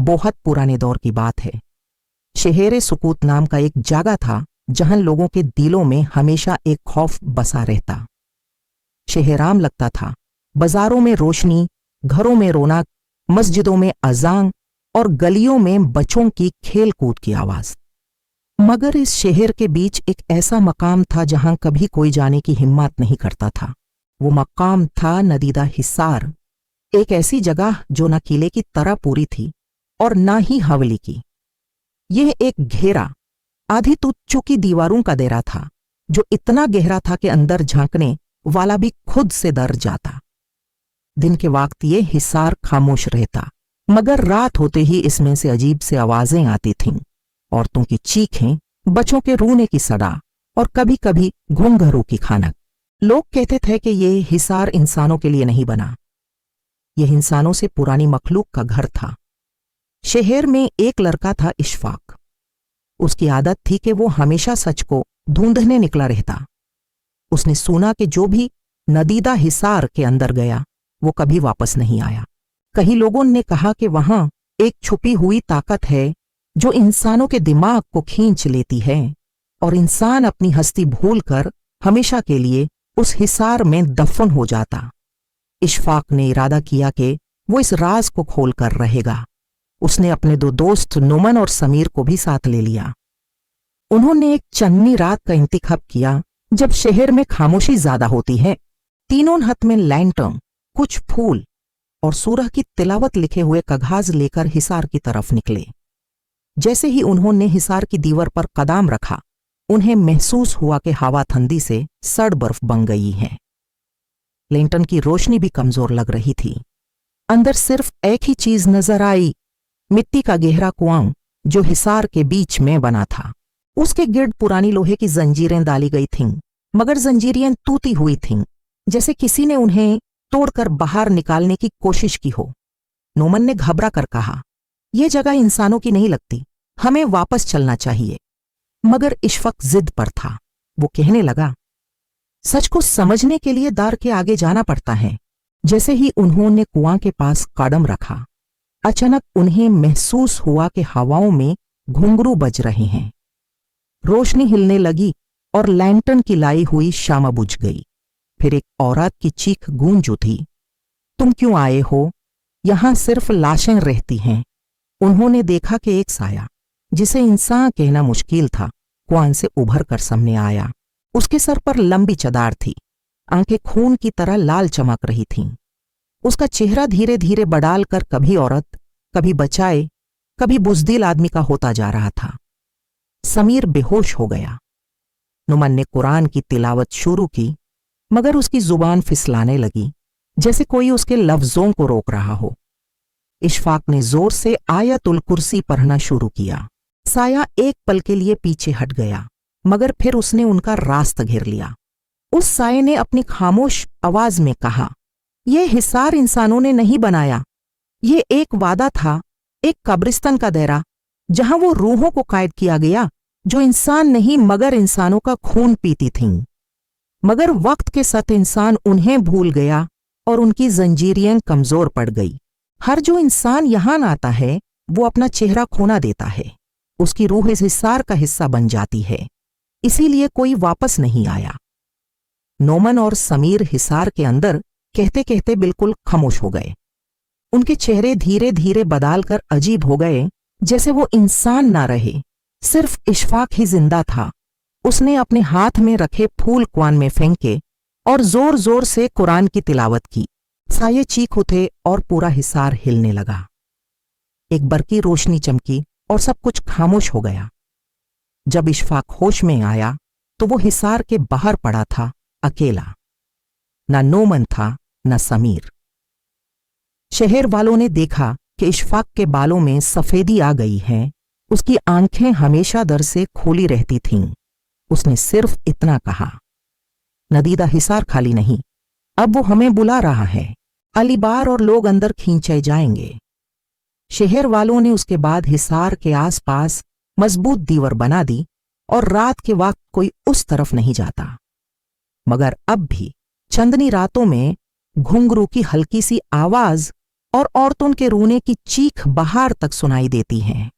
बहुत पुराने दौर की बात है। शहर सुकूत नाम का एक जगह था जहां लोगों के दिलों में हमेशा एक खौफ बसा रहता। शहर आम लगता था, बाजारों में रोशनी, घरों में रौनक, मस्जिदों में अजान और गलियों में बच्चों की खेल कूद की आवाज। मगर इस शहर के बीच एक ऐसा मकाम था जहां कभी कोई जाने की हिम्मत नहीं करता था। वो मकाम था नदीदा हिसार, एक ऐसी जगह जो न किले की तरह पूरी थी और न ही हवेली की। यह एक घेरा, आधी टूट चुकी दीवारों का डेरा था जो इतना गहरा था कि अंदर झांकने वाला भी खुद से डर जाता। दिन के वक्त ये हिसार खामोश रहता, मगर रात होते ही इसमें से अजीब से आवाजें आती थीं। औरतों की चीखें, बच्चों के रोने की सड़ा और कभी कभी घुंघरू की खानक। लोग कहते थे कि ये हिसार इंसानों के लिए नहीं बना, यह इंसानों से पुरानी मखलूक का घर था। शहर में एक लड़का था, इशफाक। उसकी आदत थी कि वो हमेशा सच को ढूंढने निकला रहता। उसने सुना कि जो भी नदीदा हिसार के अंदर गया वो कभी वापस नहीं आया। कई लोगों ने कहा कि वहां एक छुपी हुई ताकत है जो इंसानों के दिमाग को खींच लेती है और इंसान अपनी हस्ती भूलकर हमेशा के लिए उस हिसार में दफन हो जाता। इशफाक ने इरादा किया कि वो इस राज को खोलकर रहेगा। उसने अपने दो दोस्त नोमन और समीर को भी साथ ले लिया। उन्होंने एक चन्नी रात का इंतखाब किया जब शहर में खामोशी ज्यादा होती है। तीनों हाथ में लैंटर्न, कुछ फूल और सूरह की तिलावत लिखे हुए कागज लेकर हिसार की तरफ निकले। जैसे ही उन्होंने हिसार की दीवार पर कदम रखा, उन्हें महसूस हुआ कि हवा ठंडी से सड़ बर्फ बन गई है। लैंटर्न की रोशनी भी कमजोर लग रही थी। अंदर सिर्फ एक ही चीज नजर आई, मिट्टी का गहरा कुआं जो हिसार के बीच में बना था। उसके गिर्द पुरानी लोहे की जंजीरें डाली गई थीं, मगर जंजीरें टूटी हुई थीं, जैसे किसी ने उन्हें तोड़कर बाहर निकालने की कोशिश की हो। नोमन ने घबरा कर कहा, यह जगह इंसानों की नहीं लगती, हमें वापस चलना चाहिए। मगर इशफाक जिद पर था। वो कहने लगा, सच को समझने के लिए दार के आगे जाना पड़ता है। जैसे ही उन्होंने कुआं के पास कदम रखा, अचानक उन्हें महसूस हुआ कि हवाओं में घुंघरू बज रहे हैं। रोशनी हिलने लगी और लैंटर्न की लाई हुई शामा बुझ गई। फिर एक औरत की चीख गूंज उठी, तुम क्यों आए हो? यहां सिर्फ लाशें रहती हैं। उन्होंने देखा कि एक साया, जिसे इंसान कहना मुश्किल था, कुआं से उभर कर सामने आया। उसके सर पर लंबी चदार थी, आंखें खून की तरह लाल चमक रही थीं। उसका चेहरा धीरे धीरे बढ़ाल कर कभी औरत, कभी बचाए, कभी बुज़दिल आदमी का होता जा रहा था। समीर बेहोश हो गया। नुमन ने कुरान की तिलावत शुरू की, मगर उसकी जुबान फिसलाने लगी, जैसे कोई उसके लफ्जों को रोक रहा हो। इशफाक ने जोर से आयतुल कुर्सी पढ़ना शुरू किया। साया एक पल के लिए पीछे हट गया, मगर फिर उसने उनका रास्ता घेर लिया। उस साये ने अपनी खामोश आवाज में कहा, यह हिसार इंसानों ने नहीं बनाया। यह एक वादा था, एक कब्रिस्तान का दायरा, जहां वो रूहों को कैद किया गया जो इंसान नहीं मगर इंसानों का खून पीती थीं। मगर वक्त के साथ इंसान उन्हें भूल गया और उनकी जंजीरें कमजोर पड़ गई। हर जो इंसान यहां आता है वो अपना चेहरा खोना देता है, उसकी रूह इस हिसार का हिस्सा बन जाती है, इसीलिए कोई वापस नहीं आया। नोमन और समीर हिसार के अंदर कहते कहते बिल्कुल खामोश हो गए। उनके चेहरे धीरे धीरे बदल कर अजीब हो गए, जैसे वो इंसान ना रहे, सिर्फ इशफाक ही जिंदा था। उसने अपने हाथ में रखे फूल कुआं में फेंके और जोर जोर से कुरान की तिलावत की। साये चीख उठे और पूरा हिसार हिलने लगा। एक बरकी रोशनी चमकी और सब कुछ खामोश हो गया। जब इशफाक होश में आया तो वो हिसार के बाहर पड़ा था, अकेला। ना नोमन था, न समीर। शहर वालों ने देखा कि इशफाक के बालों में सफेदी आ गई है। उसकी आंखें हमेशा डर से खोली रहती थीं। उसने सिर्फ इतना कहा, नदीदा हिसार खाली नहीं, अब वो हमें बुला रहा है। अलीबार और लोग अंदर खींचे जाएंगे। शहर वालों ने उसके बाद हिसार के आसपास मजबूत दीवार बना दी और रात के वक्त कोई उस तरफ नहीं जाता। मगर अब भी चंदनी रातों में घुंघरू की हल्की सी आवाज और औरतों के रोने की चीख बाहर तक सुनाई देती हैं।